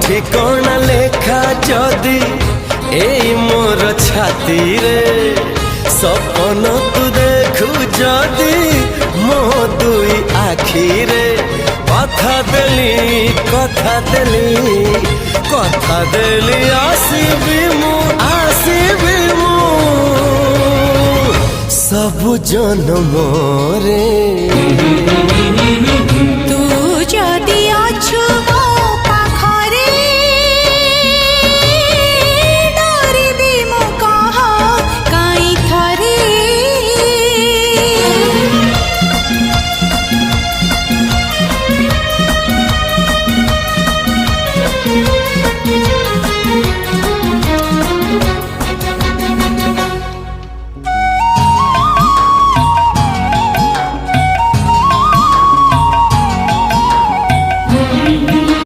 ঠিকনা লেখা যদি এই মোর ছাতি রে সপন তু দেখু যদি মো দুই আখিরে কথা দেলি কথা দেলি কথা দেলি আসিবি মু সবু জন্মরে